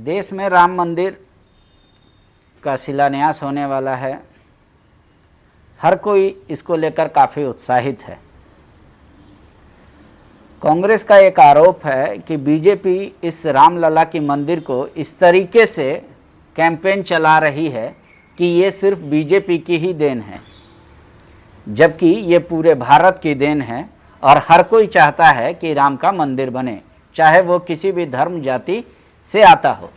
देश में राम मंदिर का शिलान्यास होने वाला है। हर कोई इसको लेकर काफ़ी उत्साहित है। कांग्रेस का एक आरोप है कि बीजेपी इस रामलला की मंदिर को इस तरीके से कैंपेन चला रही है कि ये सिर्फ बीजेपी की ही देन है, जबकि ये पूरे भारत की देन है और हर कोई चाहता है कि राम का मंदिर बने, चाहे वो किसी भी धर्म जाति से आता हो।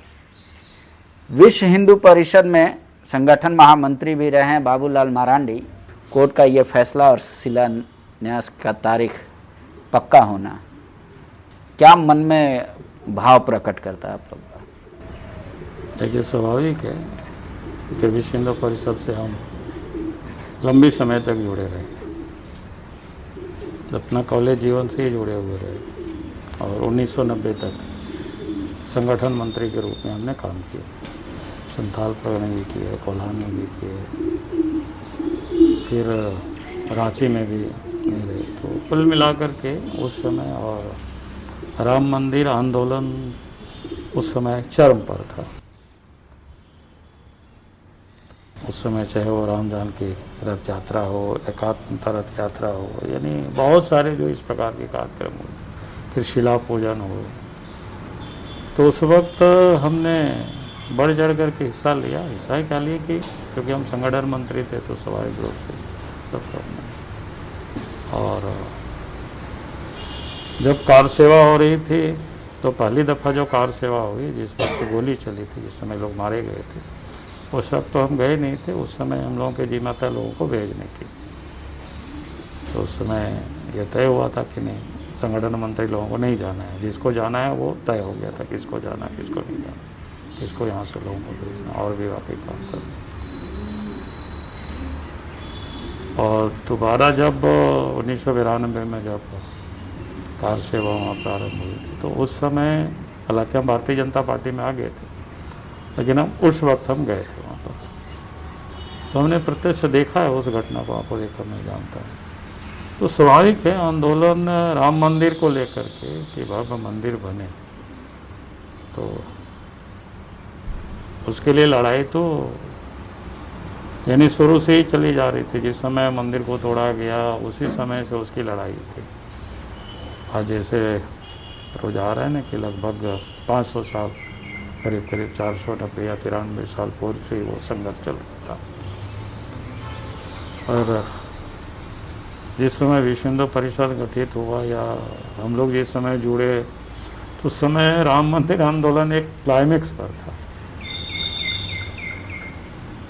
विश्व हिंदू परिषद में संगठन महामंत्री भी रहे हैं बाबूलाल मरांडी। कोर्ट का ये फैसला और शिलान्यास का तारीख पक्का होना क्या मन में भाव प्रकट करता है आप लोग का? देखिए, स्वाभाविक है कि विश्व हिंदू परिषद से हम लंबी समय तक जुड़े रहे, अपना कॉलेज जीवन से ही जुड़े हुए रहे और 1990 तक संगठन मंत्री के रूप में हमने काम किया। संथाल परगना भी किए, कोल्हान में भी किए, फिर रांची में भी रहे। तो कुल मिलाकर के उस समय और राम मंदिर आंदोलन उस समय चरम पर था। उस समय चाहे वो राम जानकी रथ यात्रा हो, एकात्मता रथ यात्रा हो, यानी बहुत सारे जो इस प्रकार के कार्यक्रम हुए, फिर शिला पूजन हो, तो उस वक्त हमने बढ़ चढ़ करके हिस्सा लिया। हिस्सा ही क्या लिए कि क्योंकि हम संगठन मंत्री थे तो स्वाभाविक रूप से सब करना। और जब कार सेवा हो रही थी तो पहली दफ़ा जो कार सेवा हुई, जिस वक्त गोली चली थी, जिस समय लोग मारे गए थे, उस वक्त तो हम गए नहीं थे। उस समय हम लोगों के जिम्मा था लोगों को भेजने की। तो उस समय यह तय हुआ था कि नहीं, संगठन मंत्री लोगों को नहीं जाना है, जिसको जाना है वो तय हो गया था किसको जाना है किसको नहीं जाना, किसको यहाँ से लोगों को भेजना और भी वाकई काम करना। और दोबारा जब 1992 में जब कार सेवा वहाँ प्रारंभ हुई थी, तो उस समय हालांकि हम भारतीय जनता पार्टी में आ गए थे, लेकिन हम उस वक्त हम गए थे वहाँ पर। तो हमने प्रत्यक्ष देखा है उस घटना को, आपको देखकर मैं जानता हूँ। तो स्वाभाविक है आंदोलन राम मंदिर को लेकर के कि भव्य मंदिर बने, तो उसके लिए लड़ाई तो यानी शुरू से ही चली जा रही थी। जिस समय मंदिर को तोड़ा गया उसी समय से उसकी लड़ाई थी। आज जैसे रोज आ रहे हैं ना कि लगभग 500 साल, करीब करीब 490 या 93 साल पूर्व से वो संघर्ष चल रहा था। और जिस समय विश्व हिंदू परिषद गठित हुआ या हम लोग जिस समय जुड़े, तो उस समय राम मंदिर आंदोलन एक क्लाइमेक्स पर था।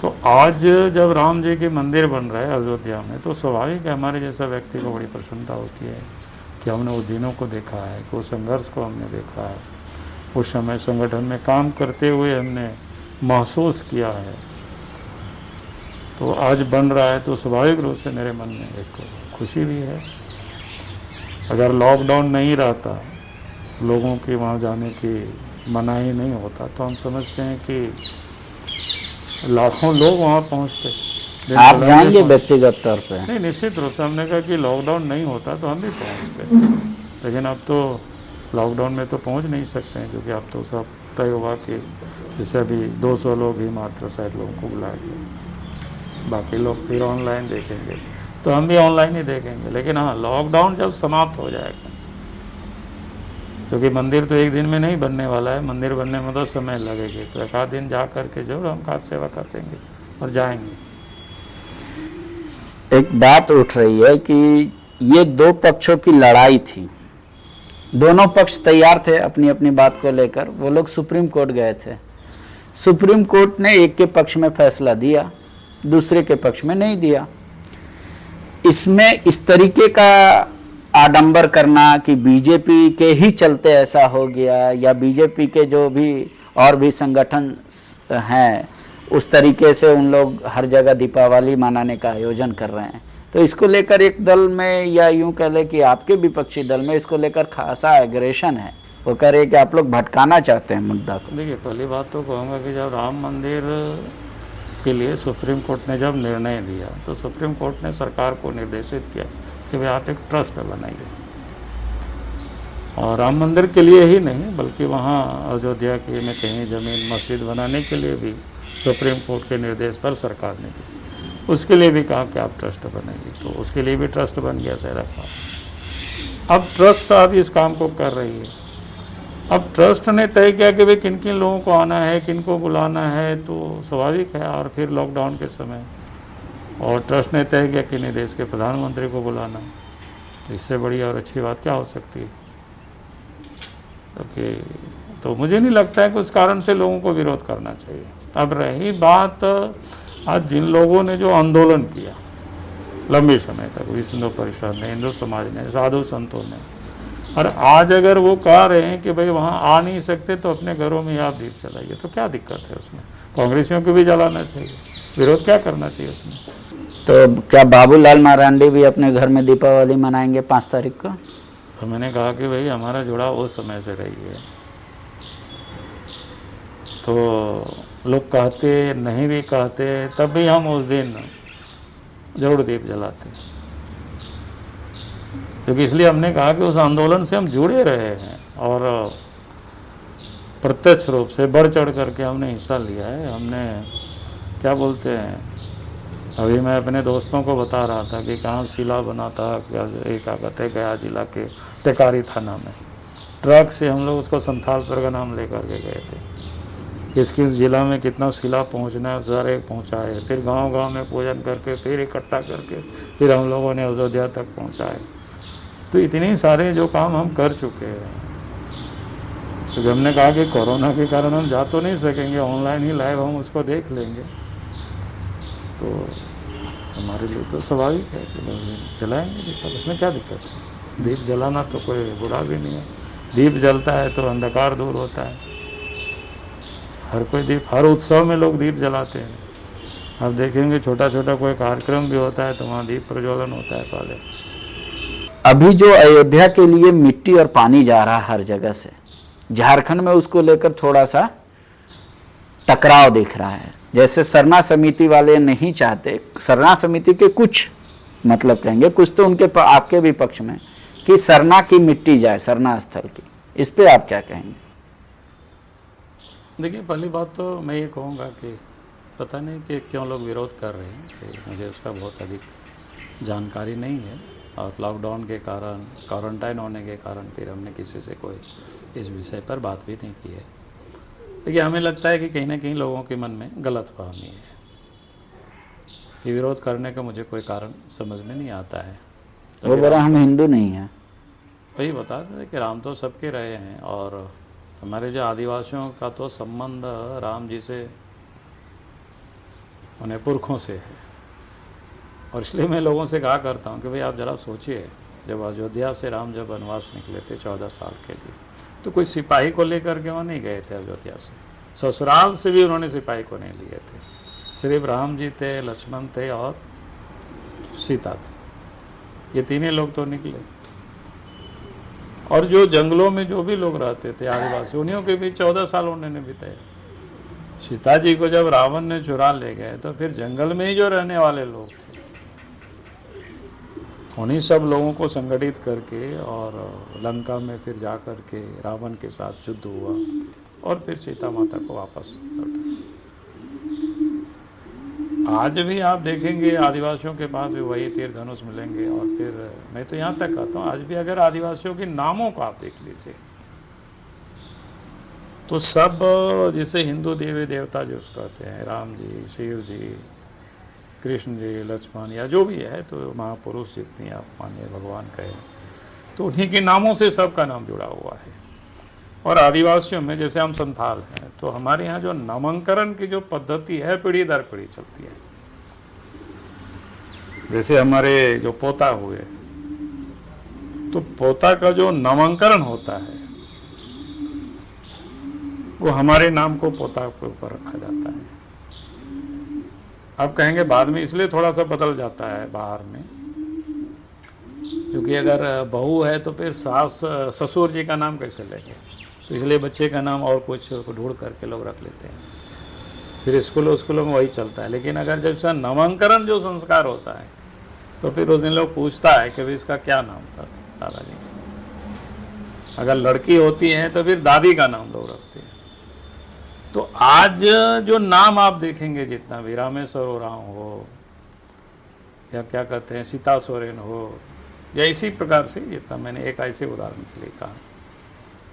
तो आज जब राम जी के मंदिर बन रहा है अयोध्या में, तो स्वाभाविक है हमारे जैसा व्यक्ति को बड़ी प्रसन्नता होती है कि हमने उस दिनों को देखा है, कि उस संघर्ष को हमने देखा है, उस समय संगठन में काम करते हुए हमने महसूस किया है। तो आज बन रहा है तो स्वाभाविक रूप से मेरे मन में एक खुशी भी है। अगर लॉकडाउन नहीं रहता, लोगों की वहाँ जाने की मनाही नहीं होता, तो हम समझते हैं कि लाखों लोग वहाँ पहुँचते। आप जाएंगे व्यक्तिगत तौर पे? नहीं, निश्चित रूप से हमने कहा कि लॉकडाउन नहीं होता तो हम भी पहुँचते, लेकिन अब तो लॉकडाउन में तो पहुँच नहीं सकते हैं, क्योंकि अब तो सब तय हुआ कि जैसे अभी 200 लोग ही मात्र शायद लोगों को बुलाया गया, बाकी लोग फिर ऑनलाइन देखेंगे, तो हम भी ऑनलाइन ही देखेंगे। लेकिन हाँ, लॉकडाउन जब समाप्त हो जाएगा, क्योंकि मंदिर तो एक दिन में नहीं बनने वाला है, मंदिर बनने में तो समय लगेगा, तो एक आध दिन जा करके जरूर हम कार सेवा कर देंगे और जाएंगे। एक बात उठ रही है कि ये दो पक्षों की लड़ाई थी, दोनों पक्ष तैयार थे अपनी अपनी बात को लेकर। वो लोग सुप्रीम कोर्ट गए थे, सुप्रीम कोर्ट ने एक के पक्ष में फैसला दिया, दूसरे के पक्ष में नहीं दिया। इसमें इस तरीके का आडंबर करना कि बीजेपी के ही चलते ऐसा हो गया, या बीजेपी के जो भी और भी संगठन हैं उस तरीके से उन लोग हर जगह दीपावली मनाने का आयोजन कर रहे हैं, तो इसको लेकर एक दल में, या यूं कह ले कि आपके विपक्षी दल में, इसको लेकर खासा एग्रेशन है। वो कह रहे कि आप लोग भटकाना चाहते हैं मुद्दा को। देखिए, पहली बात तो कहूँगा कि जब राम मंदिर के लिए सुप्रीम कोर्ट ने जब निर्णय दिया, तो सुप्रीम कोर्ट ने सरकार को निर्देशित किया कि भाई आप एक ट्रस्ट बनाइए। और राम मंदिर के लिए ही नहीं बल्कि वहाँ अयोध्या के में कहीं ज़मीन मस्जिद बनाने के लिए भी सुप्रीम कोर्ट के निर्देश पर सरकार ने भी उसके लिए भी कहा कि आप ट्रस्ट बनेंगे, तो उसके लिए भी ट्रस्ट बन गया सहरा खान। अब ट्रस्ट अब इस काम को कर रही है। अब ट्रस्ट ने तय किया कि भाई किन किन लोगों को आना है, किन को बुलाना है, तो स्वाभाविक है। और फिर लॉकडाउन के समय और ट्रस्ट ने तय किया कि नहीं देश के प्रधानमंत्री को बुलाना, तो इससे बड़ी और अच्छी बात क्या हो सकती है। ओके, तो मुझे नहीं लगता है कि उस कारण से लोगों को विरोध करना चाहिए। अब रही बात आज जिन लोगों ने जो आंदोलन किया लंबे समय तक, विश्व हिंदू परिषद ने, हिंदू समाज ने, साधु संतों ने, और आज अगर वो कह रहे हैं कि भाई वहाँ आ नहीं सकते तो अपने घरों में ही आप दीप जलाइए, तो क्या दिक्कत है उसमें? कांग्रेसियों को भी जलाना चाहिए, विरोध क्या करना चाहिए उसमें? तो क्या बाबूलाल मरांडी भी अपने घर में दीपावली मनाएंगे 5 तारीख को? तो मैंने कहा कि भाई हमारा जुड़ाव उस समय से रही है, तो लोग कहते नहीं भी कहते तब भी हम उस दिन जरूर दीप जलाते, क्योंकि इसलिए हमने कहा कि उस आंदोलन से हम जुड़े रहे हैं और प्रत्यक्ष रूप से बढ़ चढ़ करके हमने हिस्सा लिया है। हमने क्या बोलते हैं, अभी मैं अपने दोस्तों को बता रहा था कि कहाँ शिला बना था, क्या क्या कहते हैं, गया जिला के टेकारी थाना में ट्रक से हम लोग उसको संथाल परगना में लेकर के गए थे। किस किस जिला में कितना शिला पहुंचना है सारे पहुंचाए, फिर गांव-गांव में पूजन करके फिर इकट्ठा करके फिर हम लोगों ने अयोध्या तक पहुंचाए। तो इतने सारे जो काम हम कर चुके हैं, तो हमने कहा कि कोरोना के कारण हम जा तो नहीं सकेंगे, ऑनलाइन ही लाइव हम उसको देख लेंगे, तो हमारे लिए तो स्वाभाविक है कि जलाएंगे दीपक, उसमें क्या दिक्कत है? दीप जलाना तो कोई बुरा भी नहीं है, दीप जलता है तो अंधकार दूर होता है। हर कोई दीप, हर उत्सव में लोग दीप जलाते हैं। आप देखेंगे छोटा छोटा कोई कार्यक्रम भी होता है तो वहाँ दीप प्रज्वलन होता है पहले। अभी जो अयोध्या के लिए मिट्टी और पानी जा रहा है हर जगह से, झारखंड में उसको लेकर थोड़ा सा टकराव दिख रहा है। जैसे सरना समिति वाले नहीं चाहते, सरना समिति के कुछ मतलब कहेंगे, कुछ तो उनके आपके भी पक्ष में, कि सरना की मिट्टी जाए, सरना स्थल की, इस पे आप क्या कहेंगे? देखिए, पहली बात तो मैं ये कहूँगा कि पता नहीं कि क्यों लोग विरोध कर रहे हैं, कि मुझे उसका बहुत अधिक जानकारी नहीं है, और लॉकडाउन के कारण, क्वारंटाइन होने के कारण फिर हमने किसी से कोई इस विषय पर बात भी नहीं की है। देखिए, हमें लगता है कि कहीं ना कहीं लोगों के मन में गलतफहमी है, कि विरोध करने का मुझे कोई कारण समझ में नहीं आता है। वो बोला हम हिंदू नहीं हैं। वही बता दें कि राम तो सबके रहे हैं, और हमारे जो आदिवासियों का तो संबंध राम जी से, उन्हें पुरखों से है। और इसलिए मैं लोगों से कहा करता हूँ कि भाई आप ज़रा सोचिए, जब अयोध्या से राम जब वनवास निकले थे 14 साल के लिए, तो कोई सिपाही को लेकर के वहाँ नहीं गए थे अयोध्या से, ससुराल से भी उन्होंने सिपाही को नहीं लिए थे। सिर्फ राम जी थे, लक्ष्मण थे और सीता थे, ये तीनों लोग तो निकले। और जो जंगलों में जो भी लोग रहते थे आदिवासी, उन्हीं के भी 14 साल उन्होंने बिताए। सीता जी को जब रावण ने चुरा ले गए तो फिर जंगल में ही जो रहने वाले लोग थे, उन्हीं सब लोगों को संगठित करके और लंका में फिर जा कर के रावण के साथ युद्ध हुआ और फिर सीता माता को वापस लौटा। आज भी आप देखेंगे आदिवासियों के पास भी वही तीर धनुष मिलेंगे। और फिर मैं तो यहाँ तक कहता हूँ, आज भी अगर आदिवासियों के नामों को आप देख लीजिए तो सब जैसे हिंदू देवी देवता जो कहते हैं, राम जी, शिव जी, कृष्ण जी, लक्ष्मण या जो भी है, तो महापुरुष जितनी आप मानिए भगवान कहे, तो उन्हीं के नामों से सबका नाम जुड़ा हुआ है। और आदिवासियों में जैसे हम संथाल हैं, तो हमारे यहाँ जो नामांकन की जो पद्धति है पीढ़ी दर पीढ़ी चलती है। जैसे हमारे जो पोता हुए, तो पोता का जो नामांकन होता है वो हमारे नाम को पोता के ऊपर रखा जाता है। अब कहेंगे बाद में इसलिए थोड़ा सा बदल जाता है बाहर में, क्योंकि अगर बहू है तो फिर सास ससुर जी का नाम कैसे लेंगे, तो इसलिए बच्चे का नाम और कुछ ढूंढ करके लोग रख लेते हैं। फिर स्कूलों में वही चलता है। लेकिन अगर जब से नामांकन जो संस्कार होता है, तो फिर उस दिन लोग पूछता है कि भाई इसका क्या नाम था दादाजी। अगर लड़की होती है तो फिर दादी का नाम लोग रखते हैं। तो आज जो नाम आप देखेंगे, जितना भी रामेश्वर उरांव हो या क्या कहते हैं सीता सोरेन हो, या इसी प्रकार से जितना मैंने एक ऐसे उदाहरण के लिए कहा,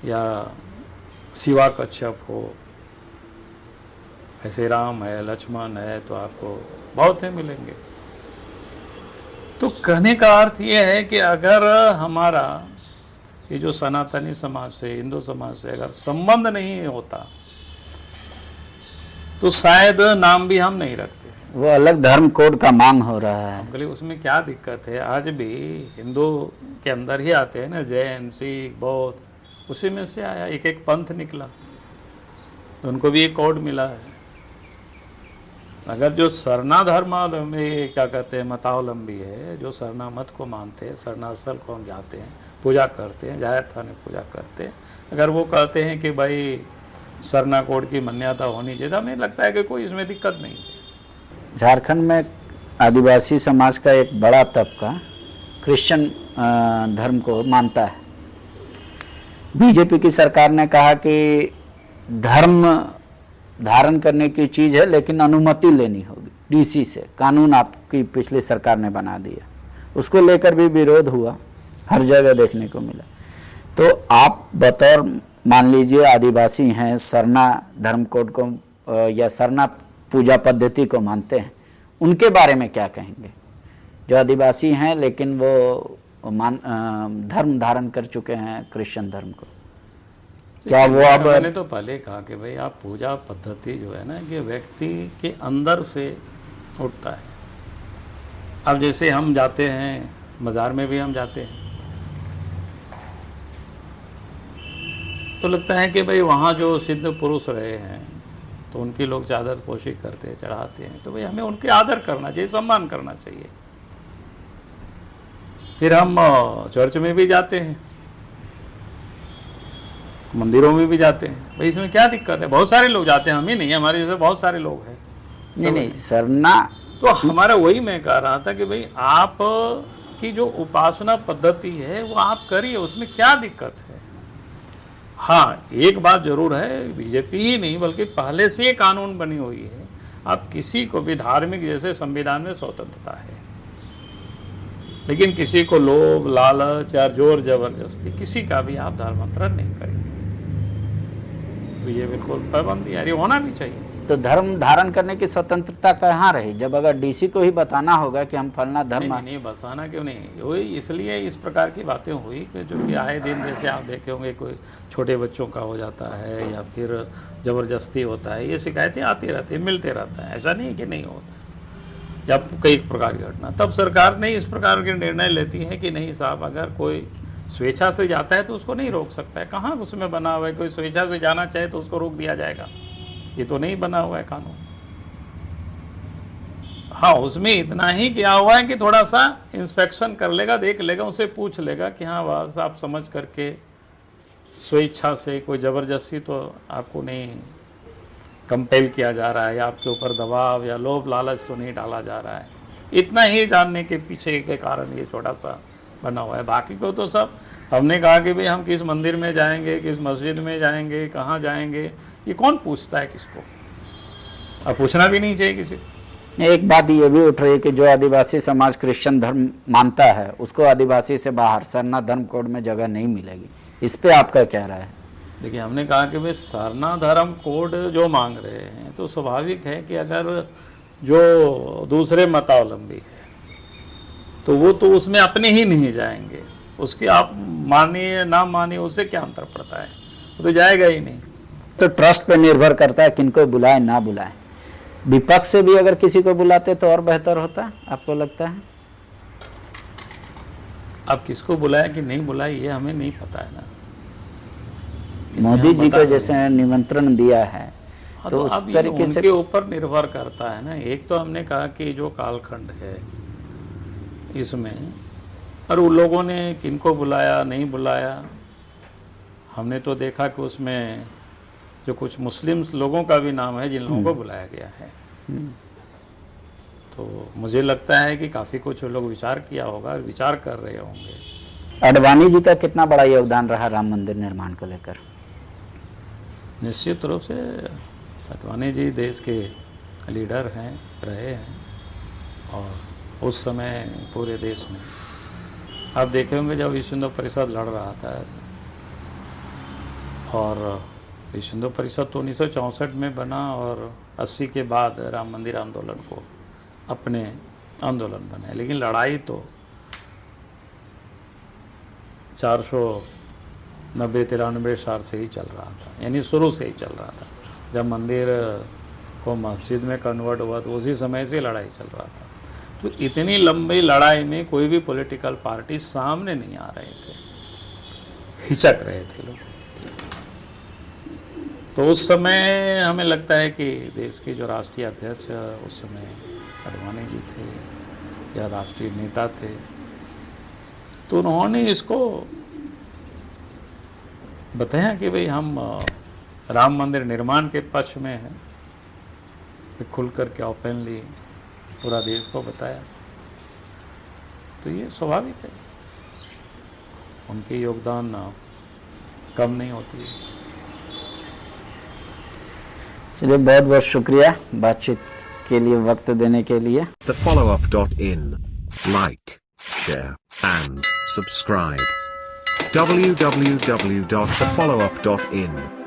या शिवा कच्छप हो, ऐसे राम है, लक्ष्मण है, तो आपको बहुत है मिलेंगे। तो कहने का अर्थ ये है कि अगर हमारा ये जो सनातनी समाज से, हिंदू समाज से अगर संबंध नहीं होता तो शायद नाम भी हम नहीं रखते। वो अलग धर्म कोड का मांग हो रहा है। बोले उसमें क्या दिक्कत है? आज भी हिंदू के अंदर ही आते हैं ना, जैन, सिख, बौद्ध, उसी में से आया, एक एक पंथ निकला, तो उनको भी एक कोड मिला है। अगर जो सरना धर्मावलंबी क्या कहते हैं मतावलंबी है, जो सरना मत को मानते हैं, सरना स्थल को हम जाते हैं, पूजा करते हैं, जाहिर थाने पूजा करते हैं, अगर वो कहते हैं कि भाई सरना कोड की मान्यता होनी चाहिए, तो हमें लगता है कि कोई इसमें दिक्कत नहीं है। झारखंड में आदिवासी समाज का एक बड़ा तबका क्रिश्चियन धर्म को मानता है। बीजेपी की सरकार ने कहा कि धर्म धारण करने की चीज़ है लेकिन अनुमति लेनी होगी डीसी से, कानून आपकी पिछली सरकार ने बना दिया, उसको लेकर भी विरोध हुआ, हर जगह देखने को मिला। तो आप बतौर मान लीजिए आदिवासी हैं, सरना धर्म कोड को या सरना पूजा पद्धति को मानते हैं, उनके बारे में क्या कहेंगे? जो आदिवासी हैं लेकिन वो धर्म धारण कर चुके हैं क्रिश्चियन धर्म को, क्या वो अब? मैंने तो पहले कहा कि भाई आप पूजा पद्धति जो है ना, ये व्यक्ति के अंदर से उठता है। अब जैसे हम जाते हैं मज़ार में भी हम जाते हैं, तो लगता है कि भाई वहाँ जो सिद्ध पुरुष रहे हैं तो उनकी लोग चादर पोशी करते हैं, चढ़ाते हैं, तो भाई हमें उनके आदर करना चाहिए, सम्मान करना चाहिए। फिर हम चर्च में भी जाते हैं, मंदिरों में भी जाते हैं, भाई इसमें क्या दिक्कत है? बहुत सारे लोग जाते हैं, हम ही नहीं, हमारे जैसे बहुत सारे लोग हैं। नहीं सरना तो हमारा वही मैं कह रहा था कि भाई आप की जो उपासना पद्धति है वो आप करिए, उसमें क्या दिक्कत है? हाँ, एक बात जरूर है, बीजेपी ही नहीं बल्कि पहले से ये कानून बनी हुई है, आप किसी को भी धार्मिक, जैसे संविधान में स्वतंत्रता है, लेकिन किसी को लोभ, लालच या जोर जबरदस्ती किसी का भी आप धर्मांतरण नहीं करेंगे। तो ये बिल्कुल पाबंदी है, ये होना भी चाहिए। तो धर्म धारण करने की स्वतंत्रता कहाँ रही जब अगर डीसी को ही बताना होगा कि हम फलना धर्म? नहीं बताना क्यों नहीं, वही इसलिए इस प्रकार की बातें हुई कि जो कि आए दिन जैसे आप देखे होंगे कोई छोटे बच्चों का हो जाता है या फिर ज़बरदस्ती होता है, ये शिकायतें आती रहती है, मिलते रहता है, ऐसा नहीं कि नहीं होता, या कई प्रकार की घटना। तब सरकार ने इस प्रकार के निर्णय लेती है कि नहीं साहब, अगर कोई स्वेच्छा से जाता है तो उसको नहीं रोक सकता है। कहाँ उसमें बना हुआ है कोई स्वेच्छा से जाना चाहे तो उसको रोक दिया जाएगा? ये तो नहीं बना हुआ है कानून। हाँ, उसमें इतना ही किया हुआ है कि थोड़ा सा इंस्पेक्शन कर लेगा, देख लेगा, उसे पूछ लेगा कि हाँ बस आप समझ करके स्वेच्छा से, कोई ज़बरदस्ती तो आपको नहीं कंपेल किया जा रहा है, या आपके ऊपर दबाव या लोभ लालच तो नहीं डाला जा रहा है। इतना ही जानने के पीछे के कारण ये छोटा सा बना हुआ है। बाकी को तो सब हमने कहा कि भाई हम किस मंदिर में जाएंगे, किस मस्जिद में जाएंगे, कहाँ जाएंगे, ये कौन पूछता है किसको? अब पूछना भी नहीं चाहिए किसी को। एक बात ये भी उठ रही है कि जो आदिवासी समाज क्रिश्चियन धर्म मानता है उसको आदिवासी से बाहर सरना धर्म कोड में जगह नहीं मिलेगी, इस पे आपका क्या राय है? देखिए, हमने कहा कि भाई सरना धर्म कोड जो मांग रहे हैं तो स्वाभाविक है कि अगर जो दूसरे मतावलंबी है तो वो तो उसमें अपने ही नहीं जाएंगे, उसके आप मानिए ना मानिए उससे क्या अंतर पड़ता है, वो तो जाएगा ही नहीं। तो ट्रस्ट पे निर्भर करता है किनको बुलाए ना बुलाए। विपक्ष से भी अगर किसी को बुलाते तो और बेहतर होता, आपको लगता है? अब किसको बुलाया कि नहीं बुलाया ये हमें नहीं पता है ना। मोदी जी को जैसे निमंत्रण दिया है हाँ, तो उस अब तरीके से उनके ऊपर निर्भर करता है ना। एक तो हमने कहा कि जो कालखंड है इसमें, और उन लोगों ने किनको बुलाया नहीं बुलाया, हमने तो देखा कि उसमें जो कुछ मुस्लिम लोगों का भी नाम है जिन लोगों को बुलाया गया है। तो मुझे लगता है कि काफ़ी कुछ लोग विचार किया होगा, विचार कर रहे होंगे अडवाणी जी का कितना बड़ा योगदान रहा राम मंदिर निर्माण को लेकर? निश्चित रूप से अडवाणी जी देश के लीडर हैं, रहे हैं, और उस समय पूरे देश में आप देखे होंगे जब विश्व हिंदू परिषद लड़ रहा था, और विश्व हिंदू परिषद तो 1964 में बना और 80 के बाद राम मंदिर आंदोलन को अपने आंदोलन बनाए, लेकिन लड़ाई तो 490-93 साल से ही चल रहा था, यानी शुरू से ही चल रहा था। जब मंदिर को मस्जिद में कन्वर्ट हुआ तो उसी समय से लड़ाई चल रहा था। तो इतनी लंबी लड़ाई में कोई भी पॉलिटिकल पार्टी सामने नहीं आ रहे थे, हिचक रहे थे लोग। तो उस समय हमें लगता है कि देश के जो राष्ट्रीय अध्यक्ष उस समय अडवाणी जी थे या राष्ट्रीय नेता थे, तो उन्होंने इसको बताया कि भाई हम राम मंदिर निर्माण के पक्ष में हैं, खुल कर के ओपनली पूरा देश को बताया। तो ये स्वाभाविक है, उनके योगदान कम नहीं होती है। चलिए, बहुत बहुत शुक्रिया बातचीत के लिए, वक्त देने के लिए। TheFollowUp.in. Like, share, and subscribe. www.thefollowup.in